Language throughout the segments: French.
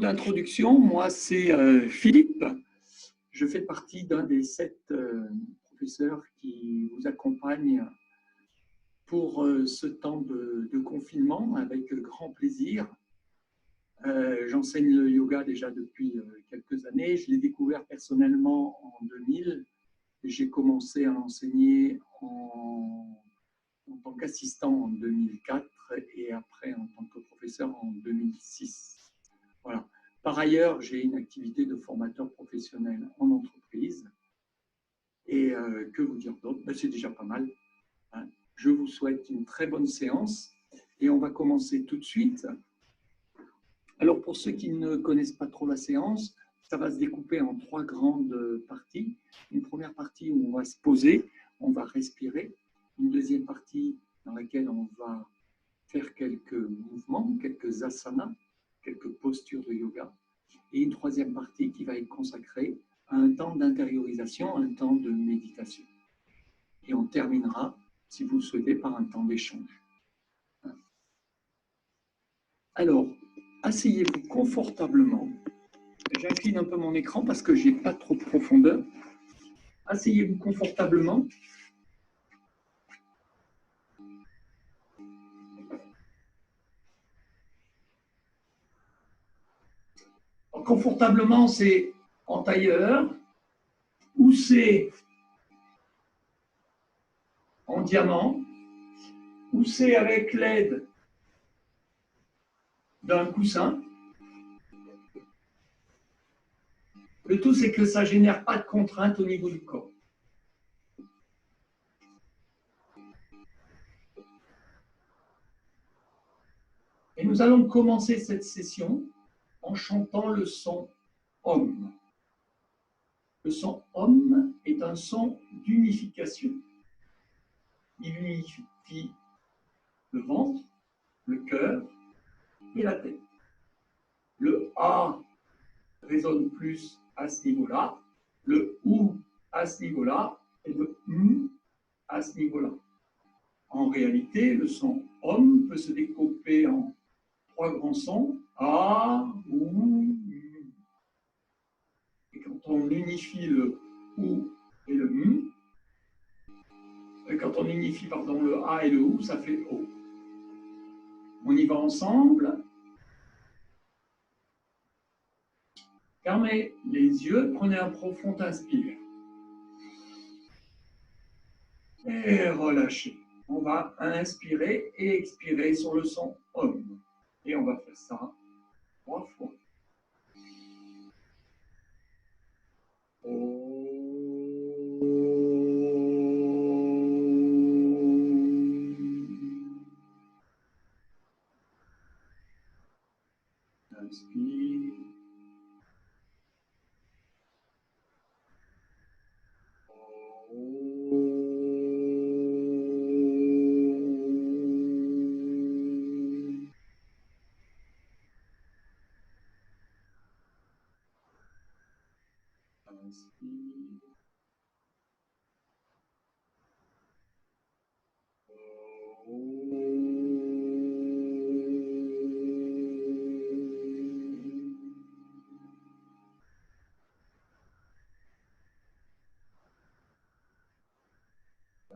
d'introduction, moi c'est Philippe. Je fais partie d'un des 7 professeurs qui vous accompagnent pour ce temps de confinement avec grand plaisir. J'enseigne le yoga déjà depuis quelques années. Je l'ai découvert personnellement en 2000. J'ai commencé à l'enseigner en tant qu'assistant en 2004 et après en tant que professeur en 2006. Voilà. Par ailleurs, j'ai une activité de formateur professionnel en entreprise. Et que vous dire d'autre? Ben, c'est déjà pas mal. Hein. Je vous souhaite une très bonne séance et on va commencer tout de suite. Alors, pour ceux qui ne connaissent pas trop la séance, ça va se découper en 3 grandes parties. Une première partie où on va se poser, on va respirer. Une deuxième partie dans laquelle on va faire quelques mouvements, quelques asanas, quelques postures de yoga. Et une troisième partie qui va être consacrée à un temps d'intériorisation, un temps de méditation. Et on terminera, si vous le souhaitez, par un temps d'échange. Alors, asseyez-vous confortablement. J'incline un peu mon écran parce que je n'ai pas trop de profondeur. Asseyez-vous confortablement. Alors, confortablement, c'est en tailleur ou c'est en diamant ou c'est avec l'aide d'un coussin. Le tout, c'est que ça ne génère pas de contrainte au niveau du corps. Et nous allons commencer cette session en chantant le son Om. Le son Om est un son d'unification. Il unifie le ventre, le cœur et la tête. Le A résonne plus à ce niveau-là, le OU à ce niveau-là et le M à ce niveau-là. En réalité, le son Om peut se découper en 3 grands sons, A, OU, M. Et quand on unifie le OU et le M, quand on unifie le A et le OU, ça fait O. On y va ensemble. Fermez les yeux, prenez un profond inspire. Et relâchez. On va inspirer et expirer sur le son Om. Et on va faire ça 3 fois. Inspire.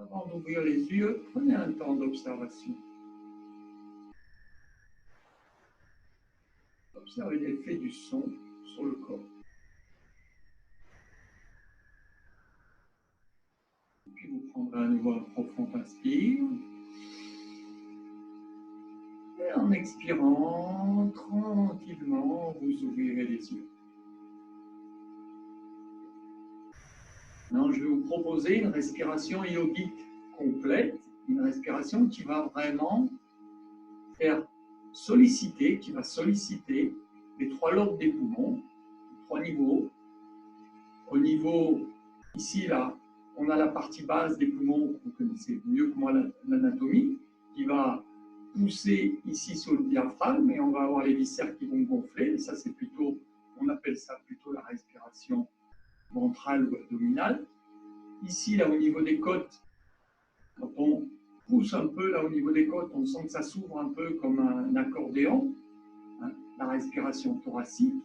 Avant d'ouvrir les yeux, prenez un temps d'observation. Observez l'effet du son sur le corps. Puis vous prendrez à nouveau un profond inspire. Et en expirant, tranquillement, vous ouvrirez les yeux. Maintenant, je vais vous proposer une respiration yogique complète, une respiration qui va vraiment faire solliciter, qui va solliciter les 3 lobes des poumons, 3 niveaux. Au niveau, ici, là, on a la partie basse des poumons, vous connaissez mieux que moi l'anatomie, qui va pousser ici sur le diaphragme et on va avoir les viscères qui vont gonfler. Et ça, c'est plutôt, on appelle ça plutôt la respiration ventrale ou abdominale. Ici, là, au niveau des côtes, quand on pousse un peu là au niveau des côtes, on sent que ça s'ouvre un peu comme un accordéon. la respiration thoracique.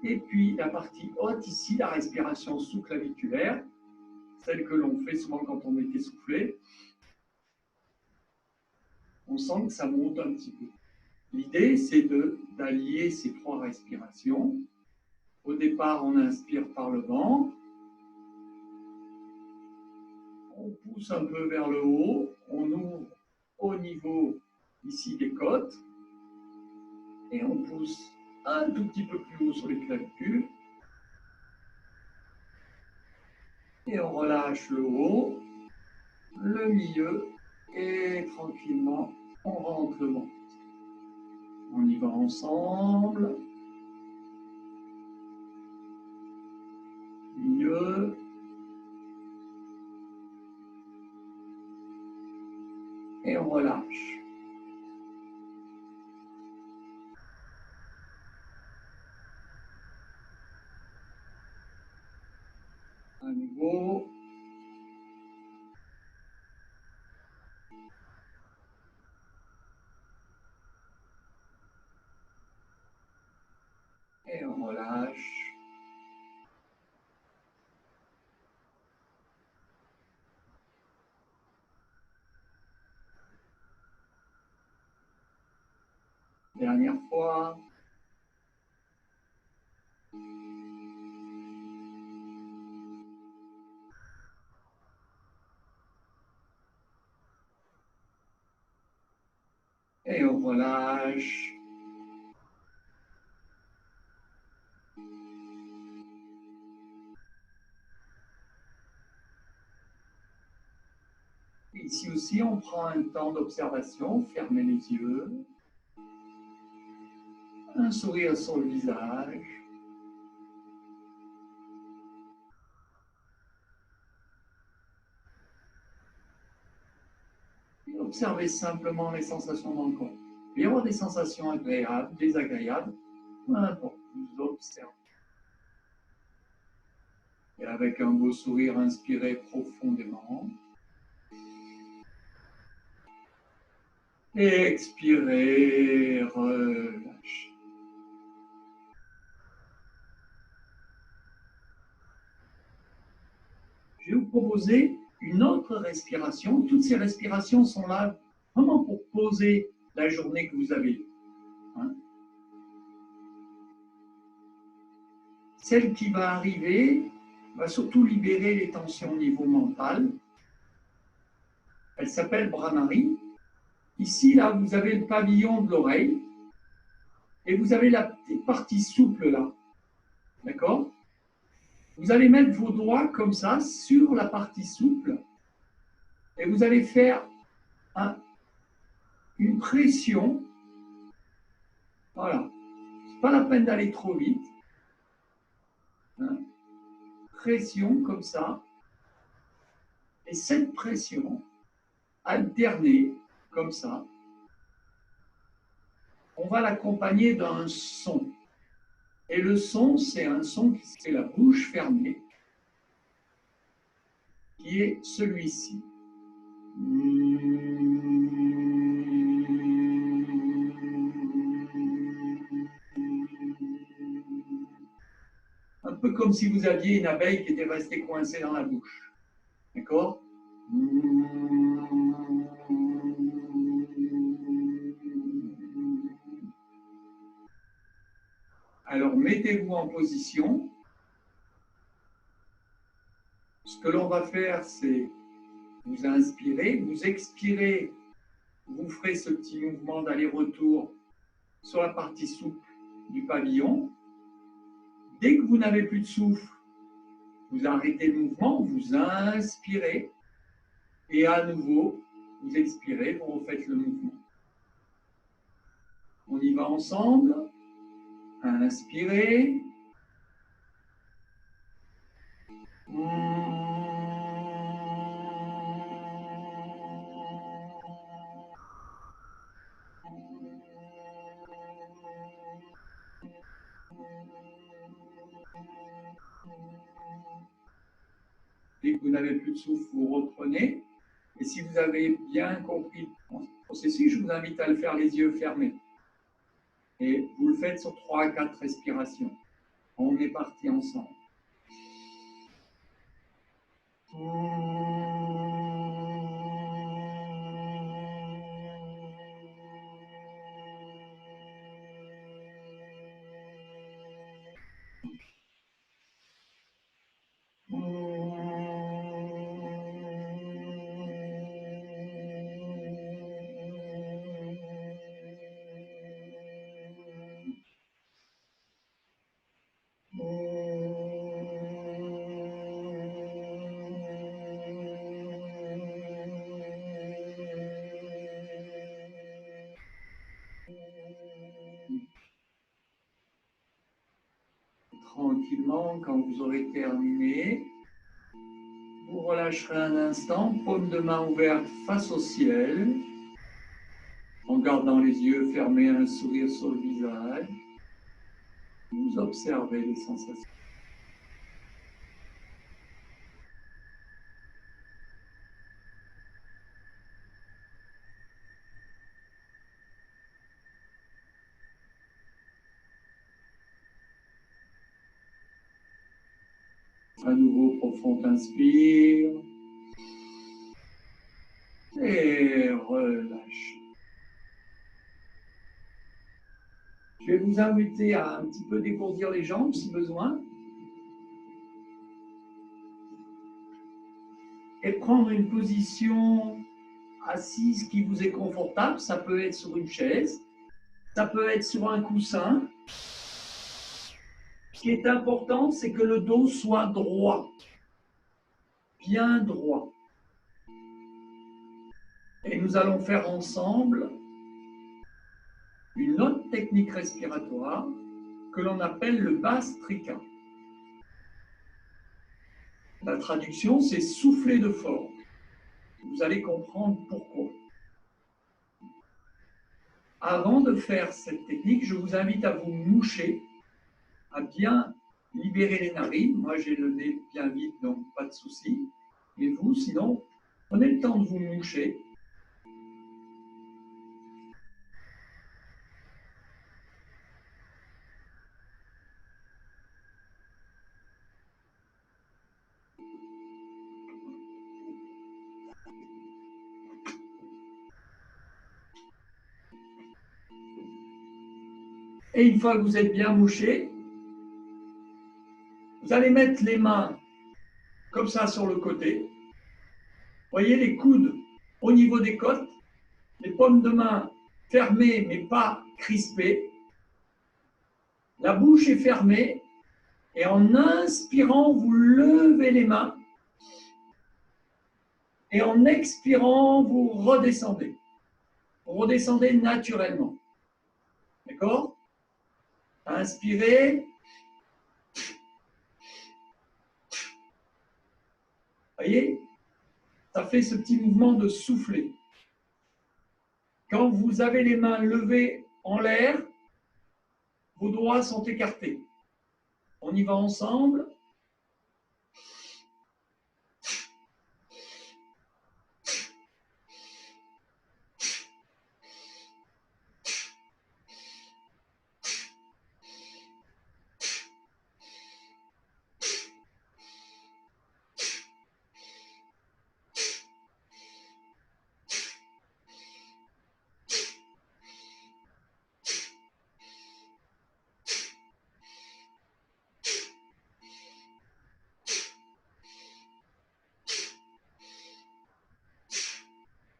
Et puis la partie haute ici, la respiration sous-claviculaire, celle que l'on fait souvent quand on est essoufflé. On sent que ça monte un petit peu. L'idée, c'est d'allier ces trois respirations. Au départ, on inspire par le ventre. On pousse un peu vers le haut. On ouvre au niveau ici des côtes. Et on pousse un tout petit peu plus haut sur les clavicules. Et on relâche le haut, le milieu. Et tranquillement, on rentre le ventre. On y va ensemble. Milieu. Et on relâche. À nouveau. Et on relâche. Dernière fois. Et on relâche. Ici aussi, on prend un temps d'observation, fermez les yeux, un sourire sur le visage. Et observez simplement les sensations dans le corps. Il peut y avoir des sensations agréables, désagréables, peu importe, vous observez. Et avec un beau sourire, inspirez profondément. Et expirez, relâchez. Je vais vous proposer une autre respiration. Toutes ces respirations sont là vraiment pour poser la journée que vous avez eue. Hein. Celle qui va arriver va surtout libérer les tensions au niveau mental. Elle s'appelle Brahmari. Ici, là, vous avez le pavillon de l'oreille et vous avez la petite partie souple là. D'accord? Vous allez mettre vos doigts comme ça sur la partie souple et vous allez faire une pression. Voilà. C'est pas la peine d'aller trop vite. Hein. Pression comme ça. Et cette pression alternée comme ça, on va l'accompagner d'un son. Et le son, c'est un son qui c'est la bouche fermée, qui est celui-ci. Un peu comme si vous aviez une abeille qui était restée coincée dans la bouche. D'accord? Alors, mettez-vous en position. Ce que l'on va faire, c'est vous inspirez, vous expirez, vous ferez ce petit mouvement d'aller-retour sur la partie souple du pavillon. Dès que vous n'avez plus de souffle, vous arrêtez le mouvement, vous inspirez et à nouveau, vous expirez, vous refaites le mouvement. On y va ensemble. Inspirez. Dès que vous n'avez plus de souffle, vous reprenez. Et si vous avez bien compris le processus, je vous invite à le faire les yeux fermés. Et vous le faites sur 3 à 4 respirations. On est parti ensemble. Tranquillement, quand vous aurez terminé, vous relâcherez un instant, paume de main ouverte face au ciel, en gardant les yeux fermés, un sourire sur le visage. Vous observez les sensations. À nouveau, profond inspire et relâche. Je vais vous inviter à un petit peu dégourdir les jambes si besoin. Et prendre une position assise qui vous est confortable. Ça peut être sur une chaise, ça peut être sur un coussin. Ce qui est important, c'est que le dos soit droit, bien droit. Et nous allons faire ensemble une autre technique respiratoire que l'on appelle le Bhastrika. La traduction, c'est souffler de fort. Vous allez comprendre pourquoi. Avant de faire cette technique, je vous invite à vous moucher, à bien libérer les narines. Moi, j'ai le nez bien vide, donc pas de souci. Et vous, sinon, prenez le temps de vous moucher. Et une fois que vous êtes bien mouché, vous allez mettre les mains comme ça sur le côté. Voyez les coudes au niveau des côtes, les paumes de main fermées mais pas crispées. La bouche est fermée et en inspirant, vous levez les mains et en expirant, vous redescendez. Vous redescendez naturellement. D'accord? Inspirez. Voyez? Ça fait ce petit mouvement de souffler. Quand vous avez les mains levées en l'air, vos doigts sont écartés. On y va ensemble.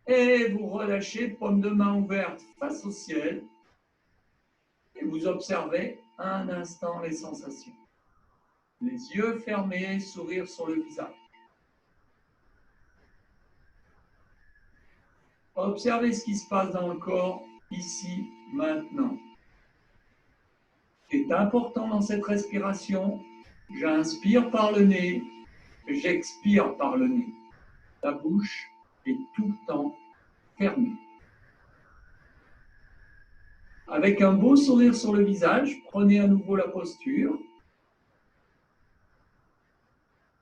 Et vous relâchez, paume de main ouverte face au ciel. Et vous observez un instant les sensations. Les yeux fermés, sourire sur le visage. Observez ce qui se passe dans le corps, ici, maintenant. Ce qui est important dans cette respiration, j'inspire par le nez, j'expire par le nez. La bouche est tout le temps fermée. Avec un beau sourire sur le visage, prenez à nouveau la posture.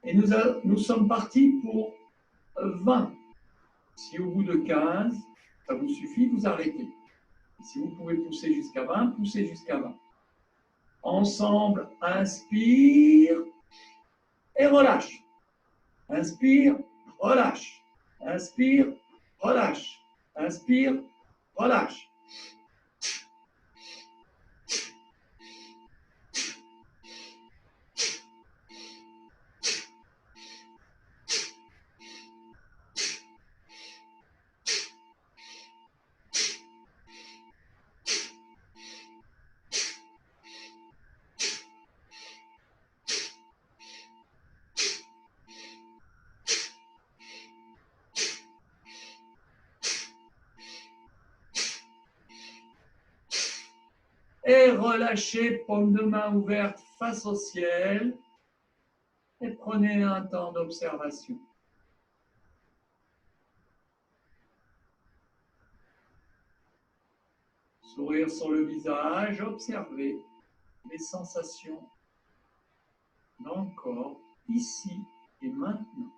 Et nous sommes partis pour 20. Si au bout de 15, ça vous suffit, vous arrêtez. Si vous pouvez pousser jusqu'à 20, poussez jusqu'à 20. Ensemble, inspire et relâche. Inspire, relâche. Inspire, relâche. Inspire, relâche. Et relâchez, paume de main ouverte face au ciel. Et prenez un temps d'observation. Sourire sur le visage, observez les sensations dans le corps, ici et maintenant.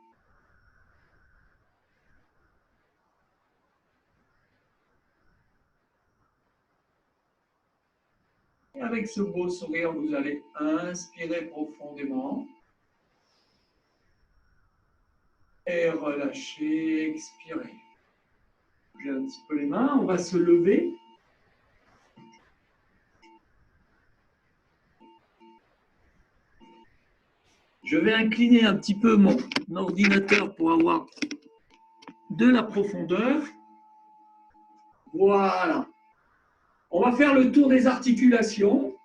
Et avec ce beau sourire, vous allez inspirer profondément et relâcher, expirer. Bougez un petit peu les mains, on va se lever. Je vais incliner un petit peu mon ordinateur pour avoir de la profondeur. Voilà. On va faire le tour des articulations.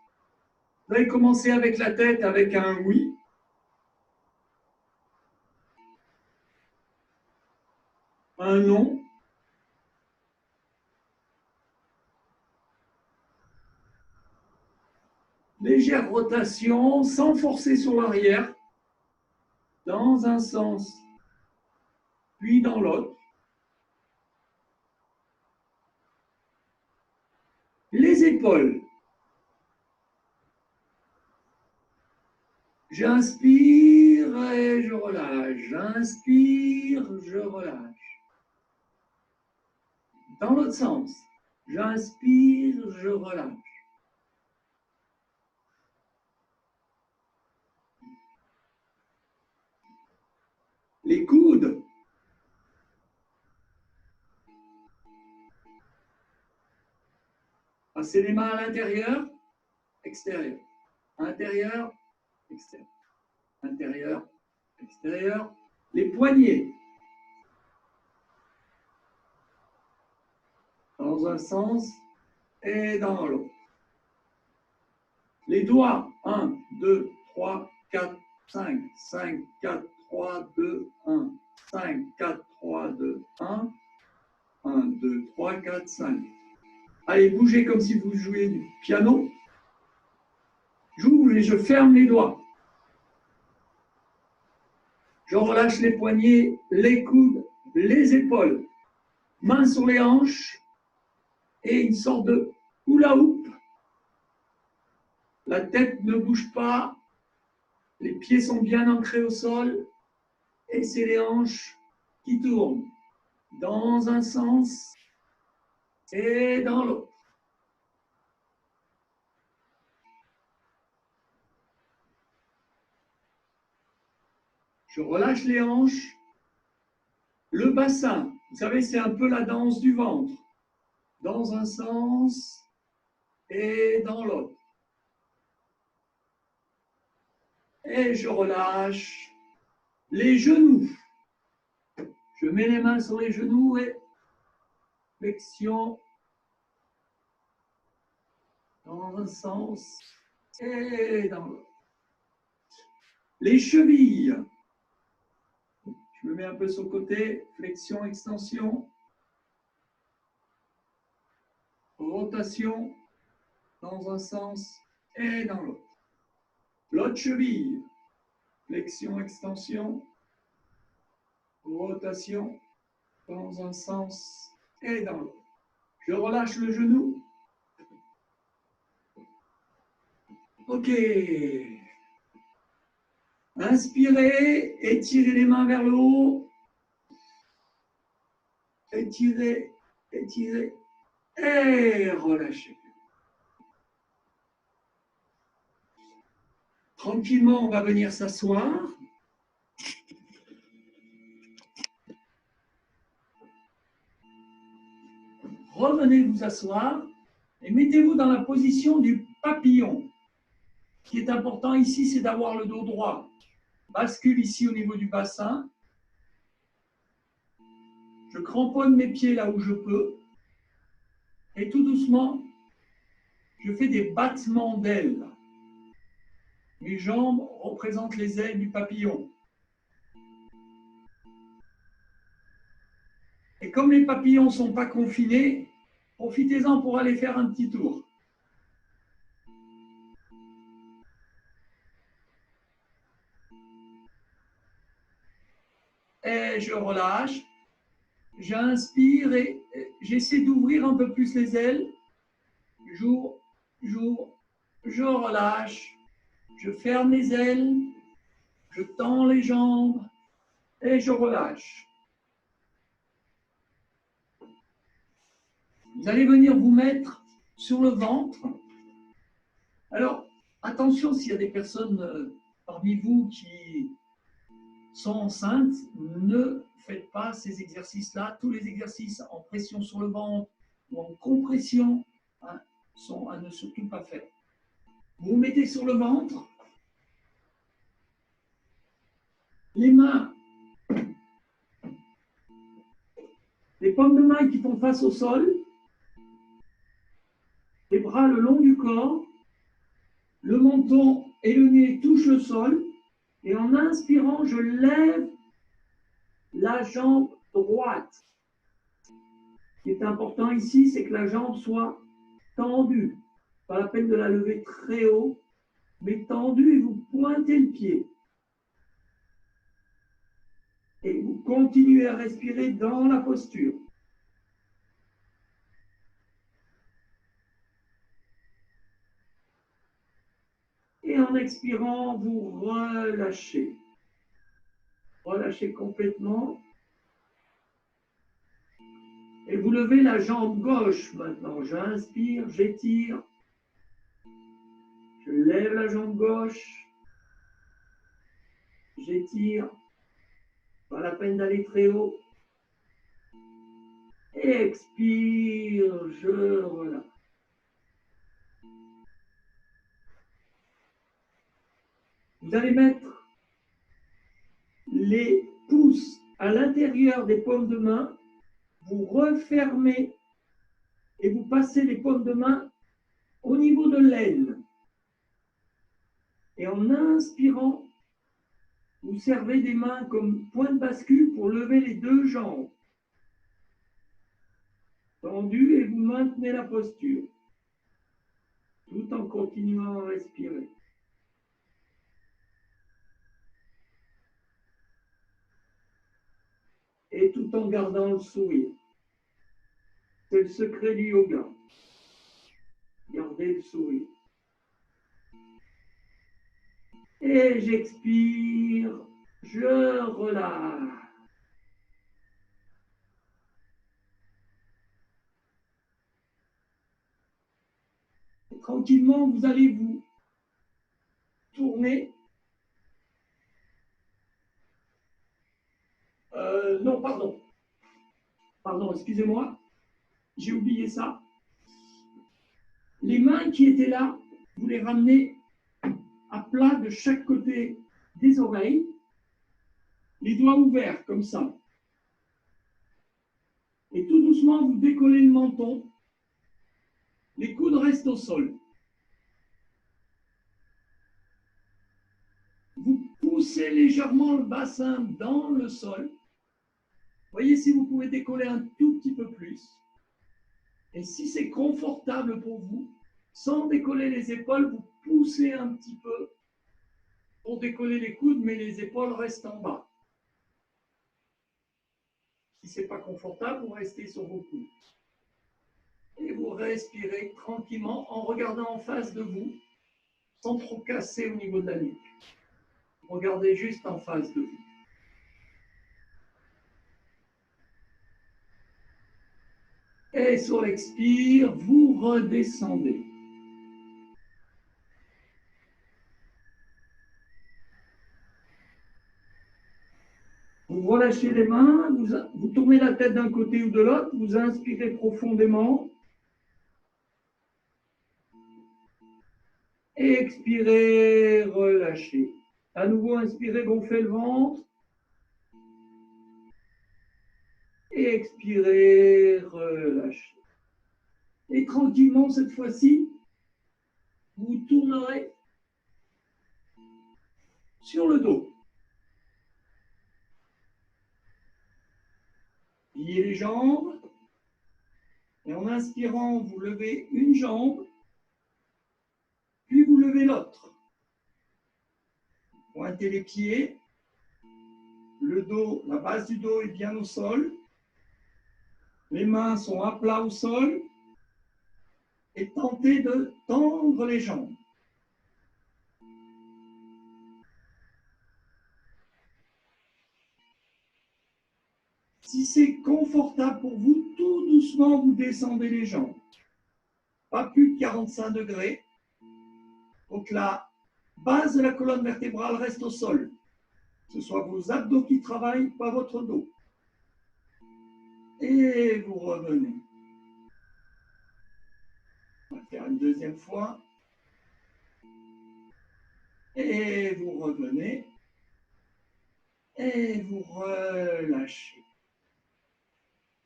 Vous allez commencer avec la tête avec un oui. Un non. Légère rotation sans forcer sur l'arrière. Dans un sens, puis dans l'autre. Les épaules. J'inspire et je relâche. J'inspire, je relâche. Dans l'autre sens. J'inspire, je relâche. Les coudes. Passez les mains à l'intérieur, extérieur. Intérieur, extérieur. Intérieur, extérieur. Les poignets. Dans un sens et dans l'autre. Les doigts. 1, 2, 3, 4, 5. 5, 4, 3, 2, 1. 5, 4, 3, 2, 1. 1, 2, 3, 4, 5. Allez, bougez comme si vous jouiez du piano. J'ouvre et je ferme les doigts. Je relâche les poignets, les coudes, les épaules. Mains sur les hanches et une sorte de hula hoop. La tête ne bouge pas. Les pieds sont bien ancrés au sol. Et c'est les hanches qui tournent dans un sens et dans l'autre. Je relâche les hanches. Le bassin, vous savez, c'est un peu la danse du ventre. Dans un sens et dans l'autre. Et je relâche les genoux. Je mets les mains sur les genoux et flexion dans un sens et dans l'autre. Les chevilles. Je me mets un peu sur le côté, flexion, extension. Rotation dans un sens et dans l'autre. L'autre cheville, flexion, extension, rotation dans un sens et dans l'autre. Je relâche le genou. Ok. Inspirez, étirez les mains vers le haut. Étirez, étirez, Et relâchez. Tranquillement, on va venir s'asseoir. Revenez vous asseoir et mettez-vous dans la position du papillon. Ce qui est important ici, c'est d'avoir le dos droit. Bascule ici au niveau du bassin. Je cramponne mes pieds là où je peux. Et tout doucement, je fais des battements d'ailes. Mes jambes représentent les ailes du papillon. Et comme les papillons ne sont pas confinés, profitez-en pour aller faire un petit tour. Et je relâche. J'inspire et j'essaie d'ouvrir un peu plus les ailes. J'ouvre, je relâche. Je ferme les ailes. Je tends les jambes et je relâche. Vous allez venir vous mettre sur le ventre. Alors, attention s'il y a des personnes parmi vous qui sont enceintes, ne faites pas ces exercices-là. Tous les exercices en pression sur le ventre ou en compression sont à ne surtout pas faire. Vous vous mettez sur le ventre, les mains, les paumes de main qui font face au sol, les bras le long du corps, le menton et le nez touchent le sol, et en inspirant, je lève la jambe droite. Ce qui est important ici, c'est que la jambe soit tendue. Pas la peine de la lever très haut, mais tendue, et vous pointez le pied. Et vous continuez à respirer dans la posture. Et en expirant, vous relâchez. Relâchez complètement. Et vous levez la jambe gauche maintenant. J'inspire, j'étire. Je lève la jambe gauche. J'étire. Pas la peine d'aller très haut. Et expire, je relâche. Vous allez mettre les pouces à l'intérieur des paumes de main. Vous refermez et vous passez les paumes de main au niveau de l'aine. Et en inspirant, vous servez des mains comme point de bascule pour lever les deux jambes. Tendues, et vous maintenez la posture, tout en continuant à respirer. Et tout en gardant le sourire. C'est le secret du yoga. Gardez le sourire. Et j'expire, je relâche. Et tranquillement, vous allez vous tourner. Non, pardon. Pardon, excusez-moi. J'ai oublié ça. Les mains qui étaient là, vous les ramenez à plat de chaque côté des oreilles, les doigts ouverts comme ça. Et tout doucement, vous décollez le menton. Les coudes restent au sol. Vous poussez légèrement le bassin dans le sol. Voyez si vous pouvez décoller un tout petit peu plus. Et si c'est confortable pour vous, sans décoller les épaules, vous poussez un petit peu pour décoller les coudes, mais les épaules restent en bas. Si ce n'est pas confortable, vous restez sur vos coudes. Et vous respirez tranquillement en regardant en face de vous, sans trop casser au niveau de la nuque. Regardez juste en face de vous. Et sur l'expire, vous redescendez. Vous relâchez les mains, vous tournez la tête d'un côté ou de l'autre, vous inspirez profondément. Et expirez, relâchez. À nouveau, inspirez, gonflez le ventre. Et expirez, relâchez. Et tranquillement, cette fois-ci, vous tournerez sur le dos. Pliez les jambes. Et en inspirant, vous levez une jambe, puis vous levez l'autre. Pointez les pieds. Le dos, la base du dos est bien au sol. Les mains sont à plat au sol. Et tentez de tendre les jambes. Si c'est confortable pour vous, tout doucement, vous descendez les jambes. Pas plus de 45 degrés. Donc la base de la colonne vertébrale reste au sol. Que ce soit vos abdos qui travaillent, pas votre dos. Et vous revenez. On va faire une deuxième fois. Et vous revenez. Et vous relâchez.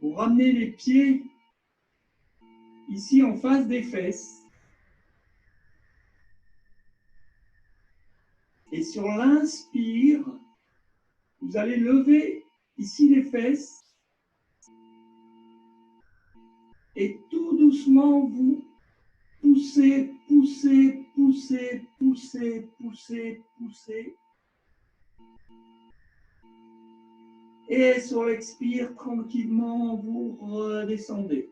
Vous ramenez les pieds ici en face des fesses. Et sur l'inspire, vous allez lever ici les fesses. Et tout doucement, vous poussez, poussez, poussez, poussez, poussez, poussez. Et sur l'expire, tranquillement, vous redescendez.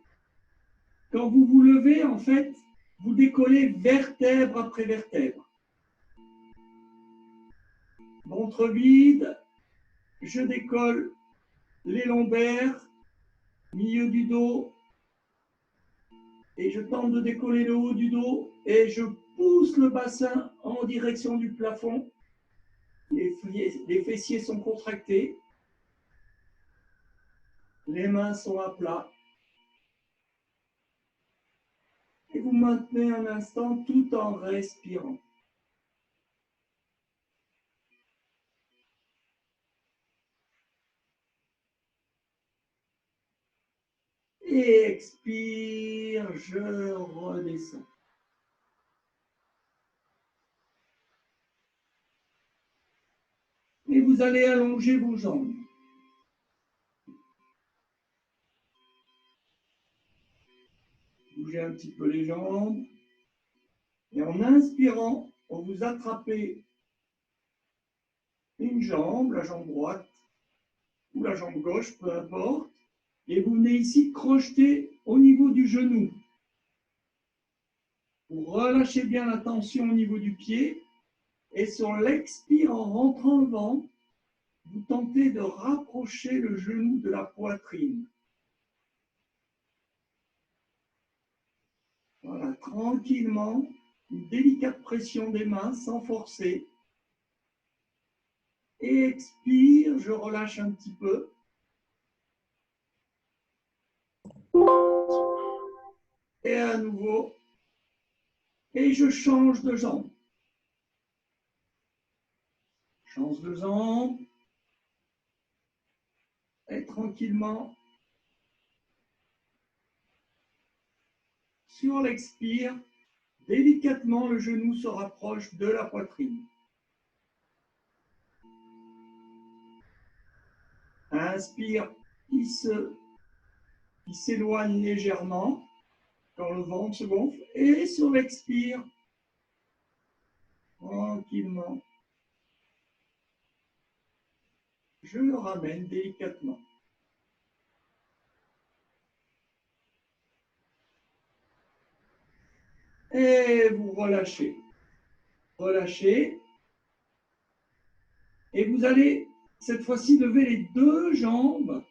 Quand vous vous levez, en fait, vous décollez vertèbre après vertèbre. Ventre vide, je décolle les lombaires, milieu du dos, et je tente de décoller le haut du dos, et je pousse le bassin en direction du plafond. Les fessiers sont contractés, les mains sont à plat. Et vous maintenez un instant tout en respirant. Et expire, je redescends. Et vous allez allonger vos jambes. Bougez un petit peu les jambes. Et en inspirant, on vous attrapez une jambe, la jambe droite ou la jambe gauche, peu importe. Et vous venez ici crocheter au niveau du genou. Vous relâchez bien la tension au niveau du pied. Et sur l'expire, en rentrant le ventre, vous tentez de rapprocher le genou de la poitrine. Voilà, tranquillement, une délicate pression des mains sans forcer. Et expire, je relâche un petit peu. Et à nouveau. Et je change de jambe. Change de jambe. Et tranquillement, sur l'expire, délicatement, le genou se rapproche de la poitrine. Inspire, il s'éloigne légèrement quand le ventre se gonfle. Et sur l'expire, tranquillement, je le ramène délicatement. Et vous relâchez. Relâchez. Et vous allez cette fois-ci lever les deux jambes,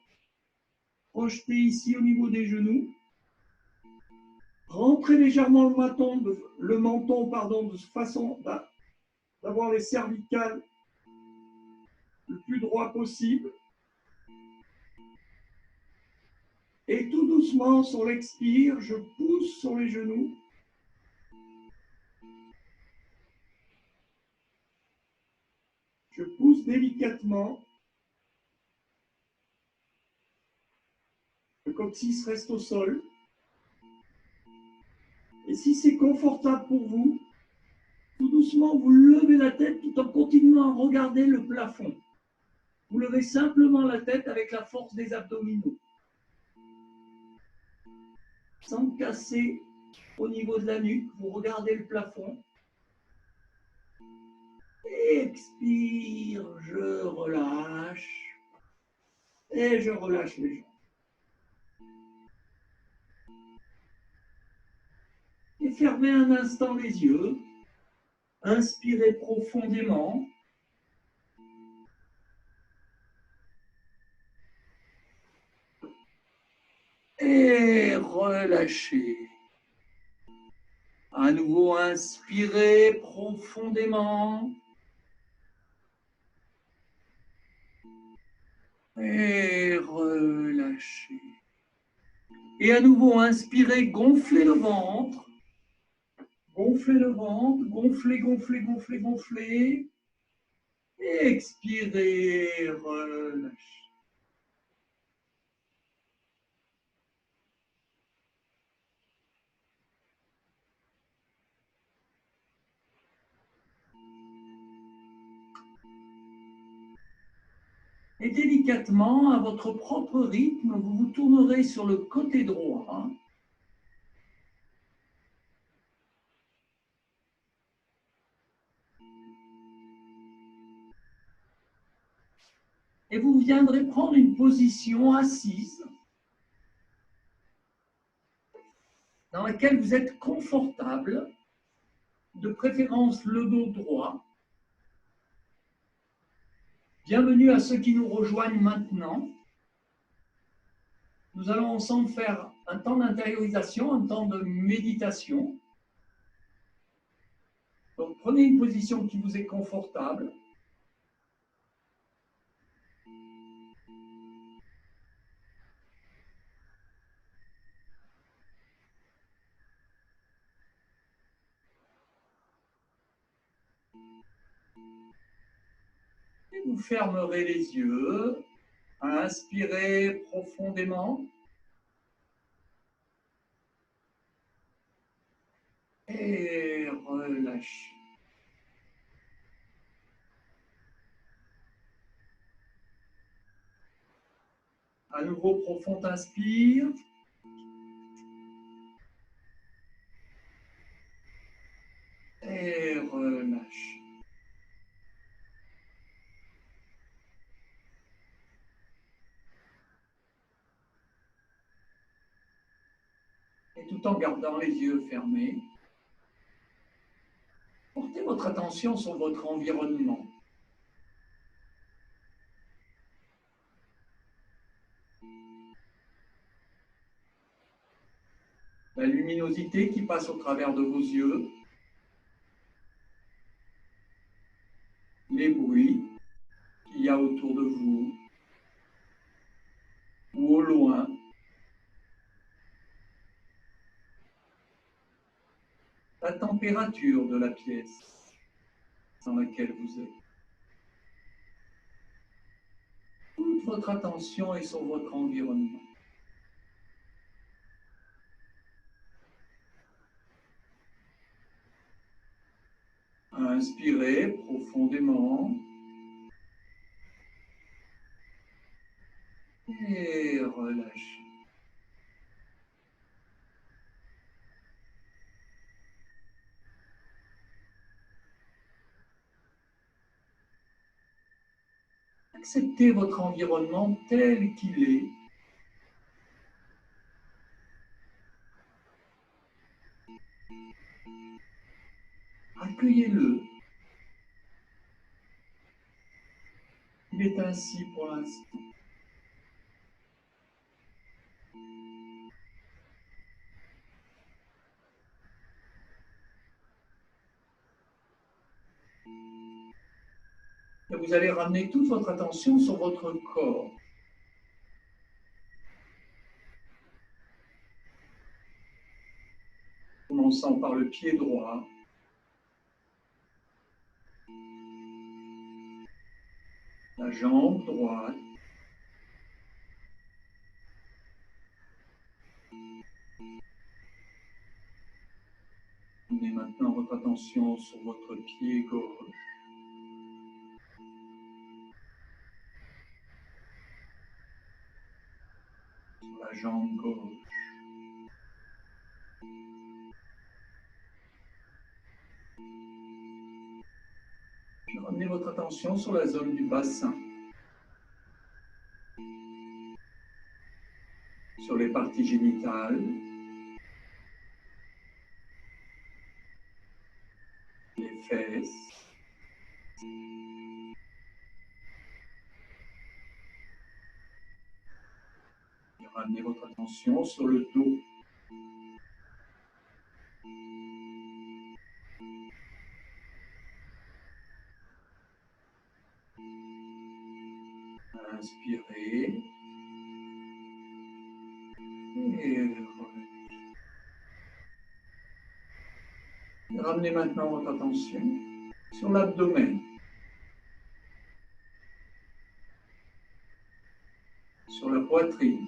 projeter ici au niveau des genoux. Rentrez légèrement le menton de façon d'avoir les cervicales le plus droit possible. Et tout doucement, sur l'expire, je pousse sur les genoux. Je pousse délicatement. Le coccyx reste au sol. Et si c'est confortable pour vous, tout doucement, vous levez la tête tout en continuant à regarder le plafond. Vous levez simplement la tête avec la force des abdominaux. Sans casser au niveau de la nuque, vous regardez le plafond. Expire, je relâche. Et je relâche les jambes. Et fermez un instant les yeux. Inspirez profondément. Et relâchez. À nouveau, inspirez profondément. Et relâchez. Et à nouveau, inspirez, gonflez le ventre. Gonflez le ventre, gonflez, gonflez, gonflez, gonflez. Et expirez, relâchez. Et délicatement, à votre propre rythme, vous vous tournerez sur le côté droit. Et vous viendrez prendre une position assise dans laquelle vous êtes confortable, de préférence le dos droit. Bienvenue à ceux qui nous rejoignent maintenant. Nous allons ensemble faire un temps d'intériorisation, un temps de méditation. Donc prenez une position qui vous est confortable. Et vous fermerez les yeux. Inspirez profondément. Et relâchez. À nouveau, profond inspire. Et relâche. Et tout en gardant les yeux fermés, portez votre attention sur votre environnement. La luminosité qui passe au travers de vos yeux, les bruits qu'il y a autour de vous ou au loin, la température de la pièce dans laquelle vous êtes. Toute votre attention est sur votre environnement. Inspirez profondément et relâchez. Acceptez votre environnement tel qu'il est. Accueillez-le. Il est ainsi pour l'instant. vous allez ramener toute votre attention sur votre corps. Commençant par le pied droit, la jambe droite, Amenez maintenant votre attention sur votre pied gauche. Sur la jambe gauche. Puis ramenez votre attention sur la zone du bassin. Sur les parties génitales. Les fesses. Et ramenez votre attention sur le dos. Inspirez. Et relâchez. Ramenez maintenant votre attention sur l'abdomen. Sur la poitrine.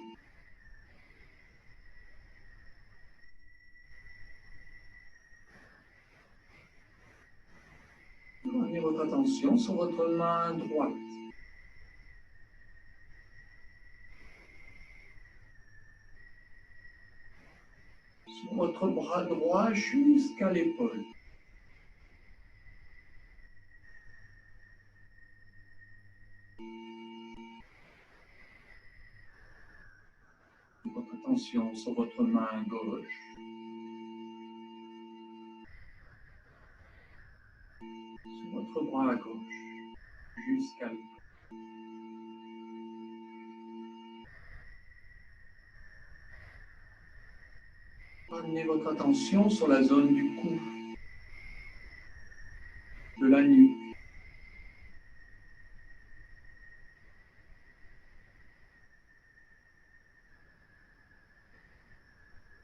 Ramenez votre attention sur votre main droite. Sur votre bras droit jusqu'à l'épaule. Votre attention sur votre main gauche. Sur votre bras gauche jusqu'à l'épaule. Ramenez votre attention sur la zone du cou, de la nuque.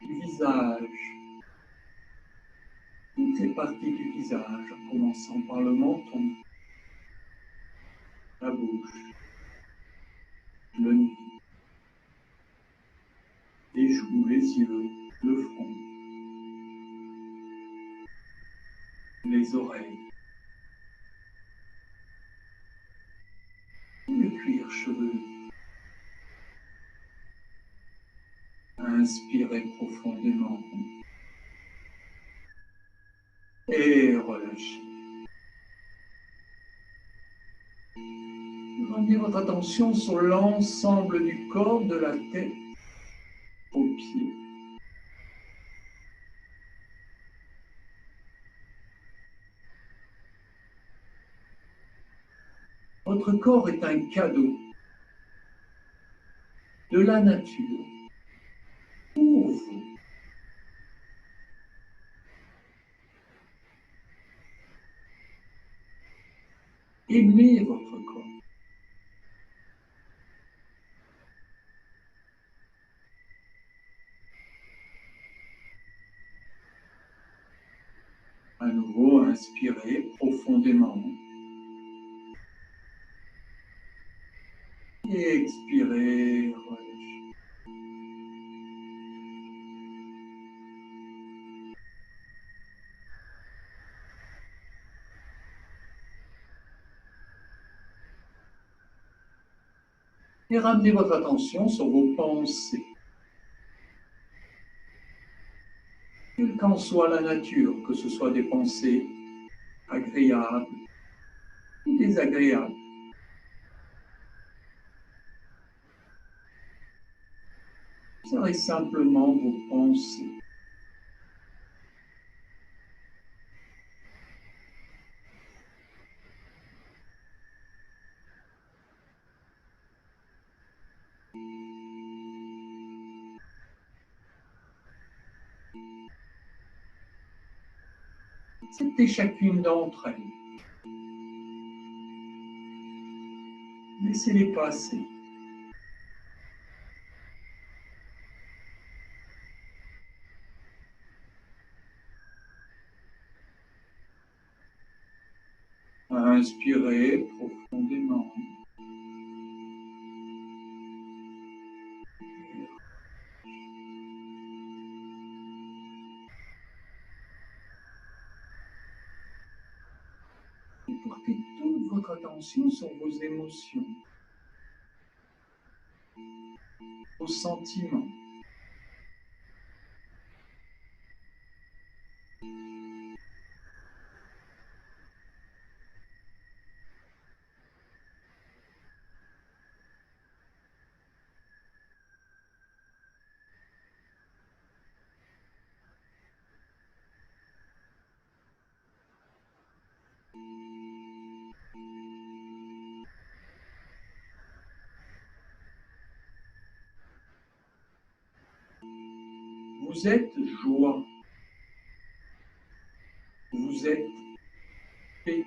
Du visage. Toutes les parties du visage, en commençant par le menton, la bouche, le nez, les joues, les yeux, le front, les oreilles, le cuir chevelu. Inspirez profondément et relâchez. Ramenez votre attention sur l'ensemble du corps, de la tête aux pieds. Votre corps est un cadeau de la nature pour vous. Aimez votre corps. À nouveau, inspirez profondément. Et expirez, relâchez. Et ramenez votre attention sur vos pensées. Quelle qu'en soit la nature, que ce soit des pensées agréables ou désagréables. Observez simplement vos pensées. Acceptez chacune d'entre elles. Laissez-les passer. Inspirez profondément. Et portez toute votre attention sur vos émotions, vos sentiments. Vous êtes joie. Vous êtes paix.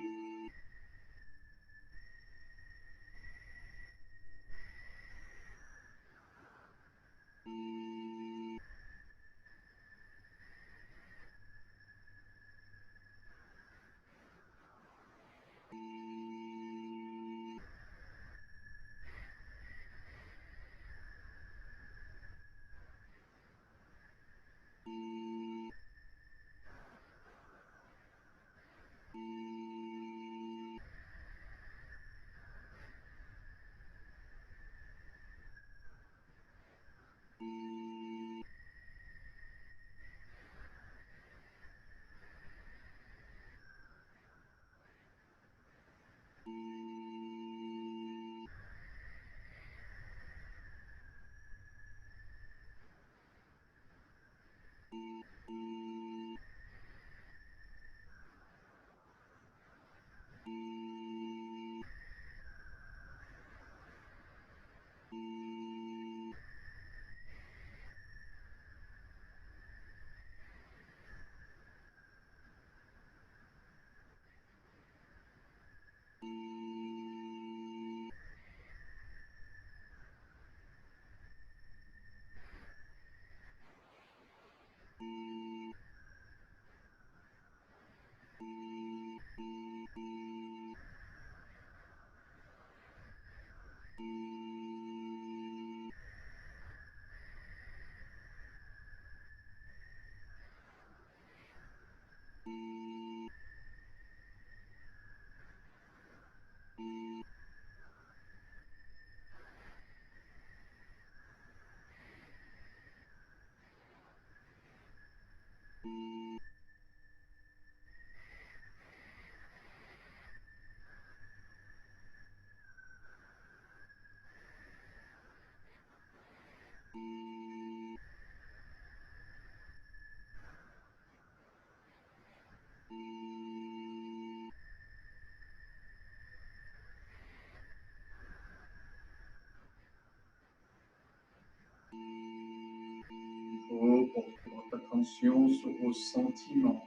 Vous portez votre attention sur vos sentiments,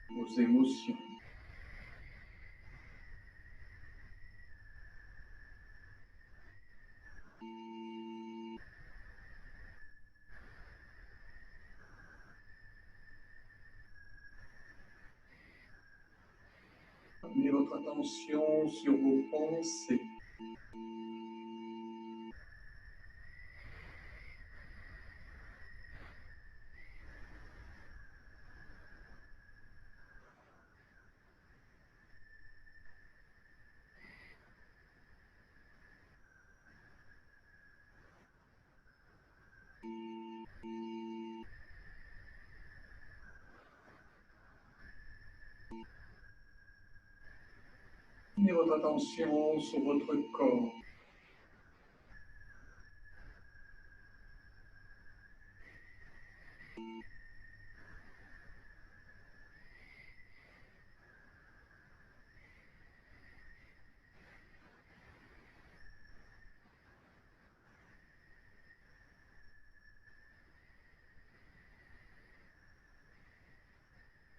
vos émotions. Amenez votre attention sur vos pensées. Amenez votre attention sur votre corps.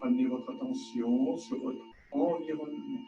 Amenez votre attention sur votre environnement.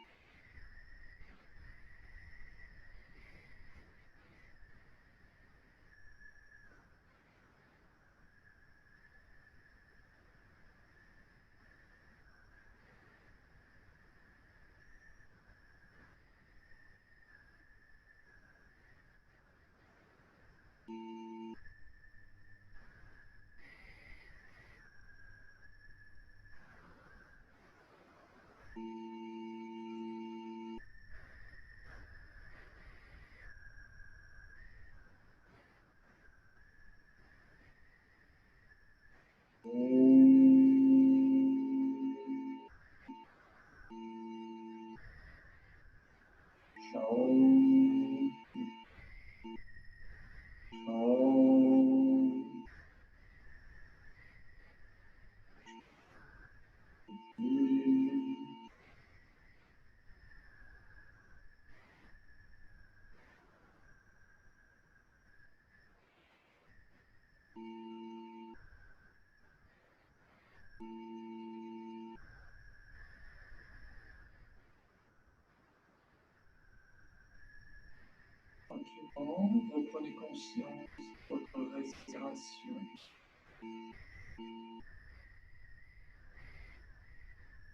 Tranquillement, reprenez conscience de votre respiration.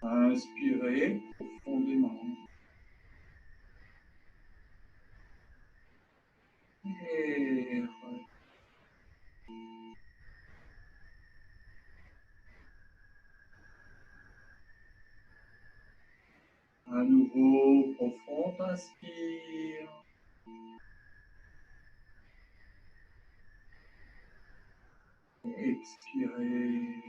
Inspirez profondément. Et à nouveau, profond inspire. Expirez.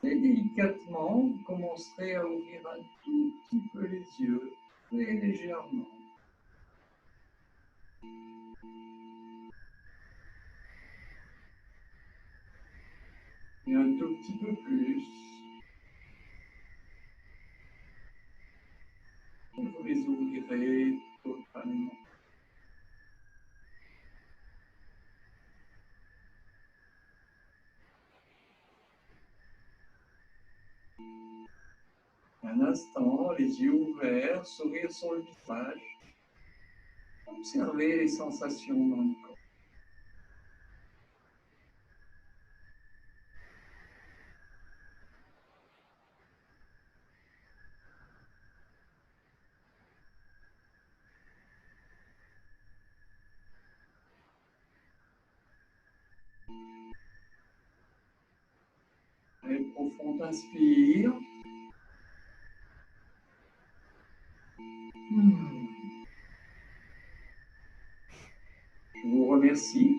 Et délicatement, vous commencerez à ouvrir un tout petit peu les yeux, très légèrement. Et un tout petit peu plus. Et vous les ouvrirez totalement. Un instant, les yeux ouverts, sourire sur le visage. Observez les sensations dans le corps. Et profond inspire. Je vous remercie.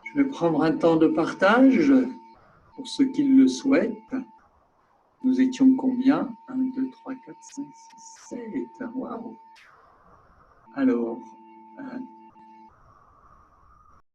Je vais prendre un temps de partage pour ceux qui le souhaitent. Nous étions combien? 1, 2, 3, 4, 5, 6, 7. Waouh! Alors,